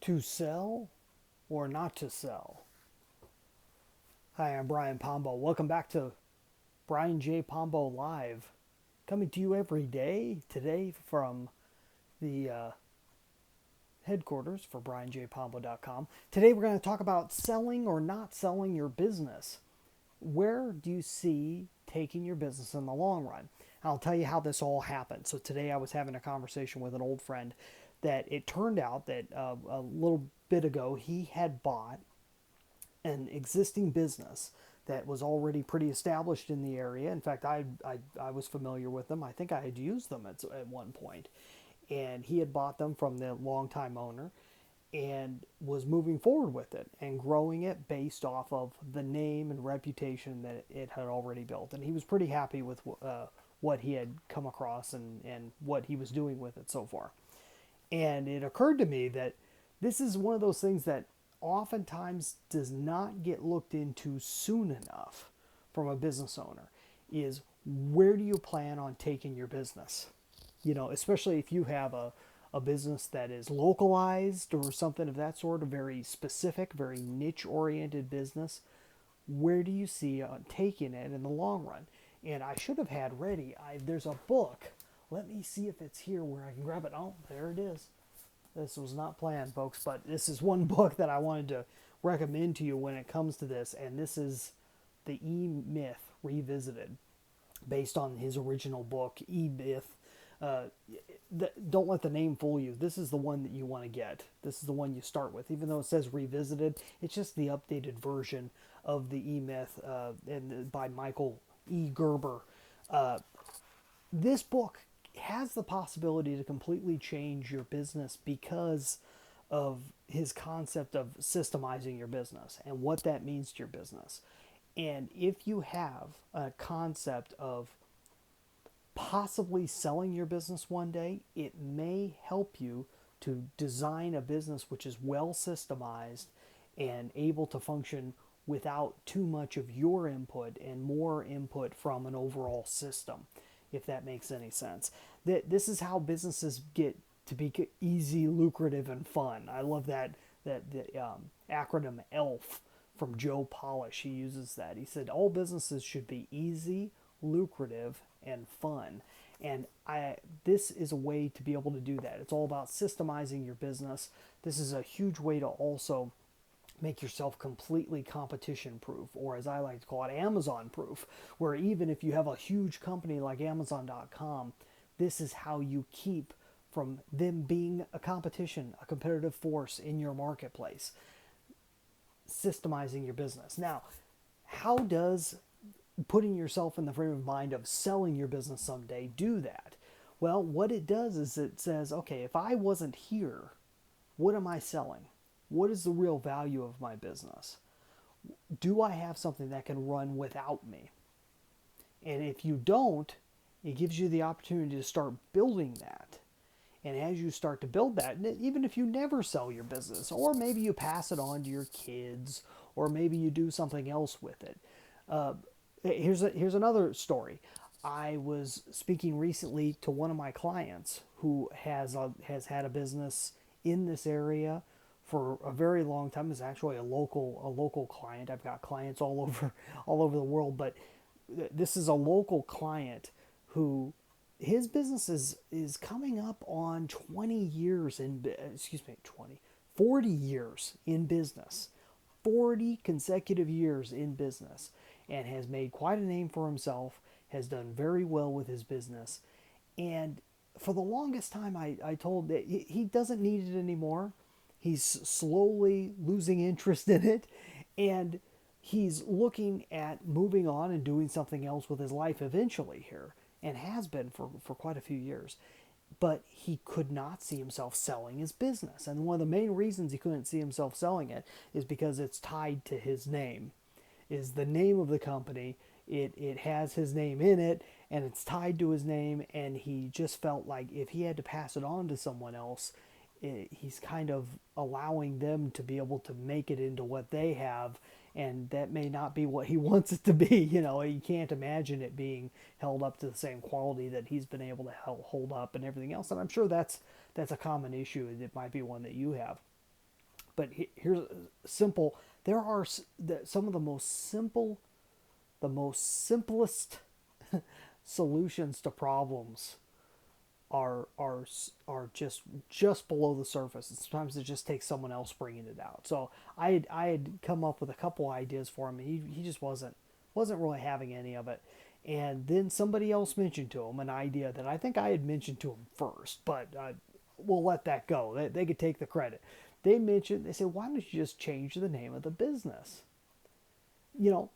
To sell or not to sell? Hi, I'm Brian Pombo. Welcome back to Brian J. Pombo Live. Coming to you every day, today from the headquarters for brianjpombo.com. Today we're going to talk about selling or not selling your business. Where do you see taking your business in the long run? I'll tell you how this all happened. So today I was having a conversation with an old friend that it turned out that a little bit ago he had bought an existing business that was already pretty established in the area. In fact, I was familiar with them. I think I had used them at one point. And he had bought them from the longtime owner and was moving forward with it and growing it based off of the name and reputation that it had already built. And he was pretty happy with what he had come across and what he was doing with it so far. And it occurred to me that this is one of those things that oftentimes does not get looked into soon enough from a business owner is where do you plan on taking your business? Especially if you have a business that is localized or something of that sort, a very specific, very niche oriented business, where do you see taking it in the long run? And I should have had ready, there's a book. Let me see if it's here where I can grab it. Oh, there it is. This was not planned, folks, but this is one book that I wanted to recommend to you when it comes to this, and this is The E-Myth Revisited, based on his original book, E-Myth. Don't let the name fool you. This is the one that you want to get. This is the one you start with. Even though it says Revisited, it's just the updated version of the E-Myth and by Michael E. Gerber. This book has the possibility to completely change your business because of his concept of systemizing your business and what that means to your business. And if you have a concept of possibly selling your business one day, it may help you to design a business which is well systemized and able to function without too much of your input and more input from an overall system, if that makes any sense. This is how businesses get to be easy, lucrative, and fun. I love that acronym ELF from Joe Polish. He uses that. He said all businesses should be easy, lucrative, and fun. And this is a way to be able to do that. It's all about systemizing your business. This is a huge way to also make yourself completely competition proof, or as I like to call it, Amazon proof, where even if you have a huge company like Amazon.com, this is how you keep from them being a competition, a competitive force in your marketplace. Systemizing your business. Now, how does putting yourself in the frame of mind of selling your business someday do that? Well, what it does is it says, okay, if I wasn't here, what am I selling? What is the real value of my business? Do I have something that can run without me? And if you don't, it gives you the opportunity to start building that. And as you start to build that, even if you never sell your business, or maybe you pass it on to your kids, or maybe you do something else with it. Here's another story. I was speaking recently to one of my clients who has had a business in this area for a very long time. Is actually a local client. I've got clients all over the world, but this is a local client who his business is coming up on 20 years in 40 years in business. 40 consecutive years in business, and has made quite a name for himself, has done very well with his business. And for the longest time, I told that he doesn't need it anymore. He's slowly losing interest in it, and he's looking at moving on and doing something else with his life eventually here, and has been for quite a few years. But he could not see himself selling his business. And one of the main reasons he couldn't see himself selling it is because it's tied to his name, is the name of the company. It has his name in it, and it's tied to his name, and he just felt like if he had to pass it on to someone else, he's kind of allowing them to be able to make it into what they have, and that may not be what he wants it to be. He can't imagine it being held up to the same quality that he's been able to hold up and everything else. And I'm sure that's a common issue. It might be one that you have. But here's simple. There are some of the most simplest solutions to problems are just below the surface. And sometimes it just takes someone else bringing it out. So I had come up with a couple ideas for him, and he just wasn't really having any of it. And then somebody else mentioned to him an idea that I think I had mentioned to him first, but we'll let that go. They could take the credit. They said, why don't you just change the name of the business?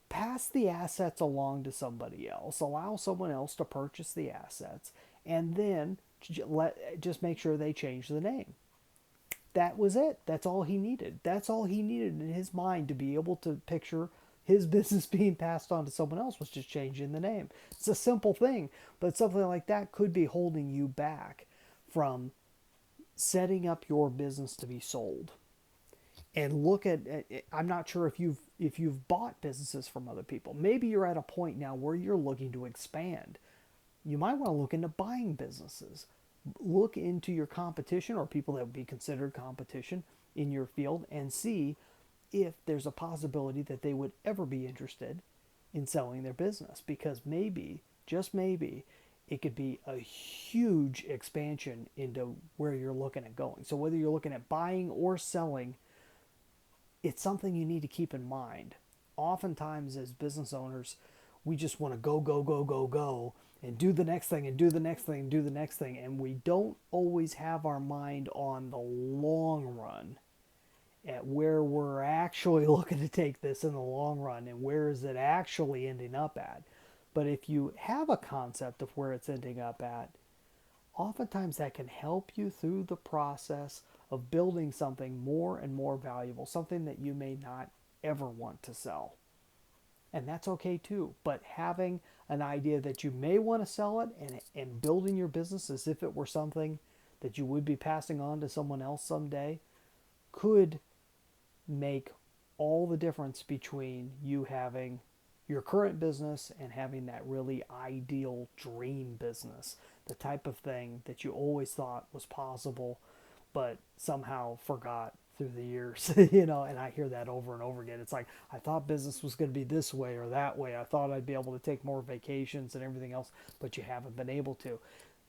Pass the assets along to somebody else, allow someone else to purchase the assets, and then just make sure they change the name. That was it. That's all he needed. That's all he needed in his mind to be able to picture his business being passed on to someone else, was just changing the name. It's a simple thing, but something like that could be holding you back from setting up your business to be sold. And look at, I'm not sure if you've bought businesses from other people. Maybe you're at a point now where you're looking to expand. You might want to look into buying businesses. Look into your competition, or people that would be considered competition in your field, and see if there's a possibility that they would ever be interested in selling their business, because maybe, just maybe, it could be a huge expansion into where you're looking at going. So whether you're looking at buying or selling, it's something you need to keep in mind. Oftentimes, as business owners, we just want to go, go, go, go, go, and do the next thing, and do the next thing, and do the next thing. And we don't always have our mind on the long run, at where we're actually looking to take this in the long run, and where is it actually ending up at. But if you have a concept of where it's ending up at, oftentimes that can help you through the process of building something more and more valuable, something that you may not ever want to sell. And that's okay too. But having an idea that you may want to sell it, and building your business as if it were something that you would be passing on to someone else someday, could make all the difference between you having your current business and having that really ideal dream business, the type of thing that you always thought was possible but somehow forgot through the years. And I hear that over and over again. It's like, I thought business was going to be this way or that way. I thought I'd be able to take more vacations and everything else, but you haven't been able to.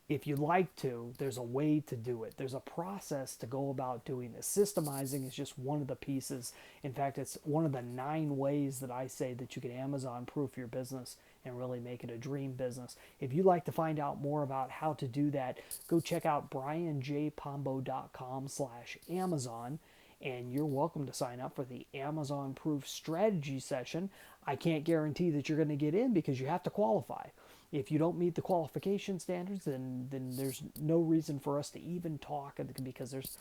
If you'd like to, there's a way to do it. There's a process to go about doing this. Systemizing is just one of the pieces. In fact, it's one of the 9 ways that I say that you can Amazon proof your business and really make it a dream business. If you'd like to find out more about how to do that, go check out brianjpombo.com/Amazon, and you're welcome to sign up for the Amazon Proof Strategy session. I can't guarantee that you're going to get in, because you have to qualify. If you don't meet the qualification standards, then there's no reason for us to even talk, because there's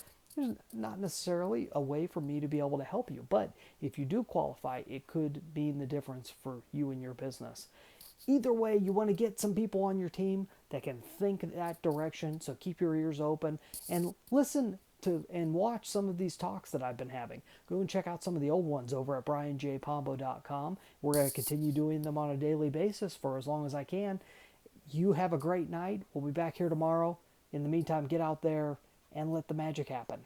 not necessarily a way for me to be able to help you. But if you do qualify, it could mean the difference for you and your business. Either way, you want to get some people on your team that can think that direction. So keep your ears open and listen to and watch some of these talks that I've been having. Go and check out some of the old ones over at brianjpombo.com. We're going to continue doing them on a daily basis for as long as I can. You have a great night. We'll be back here tomorrow. In the meantime, get out there and let the magic happen.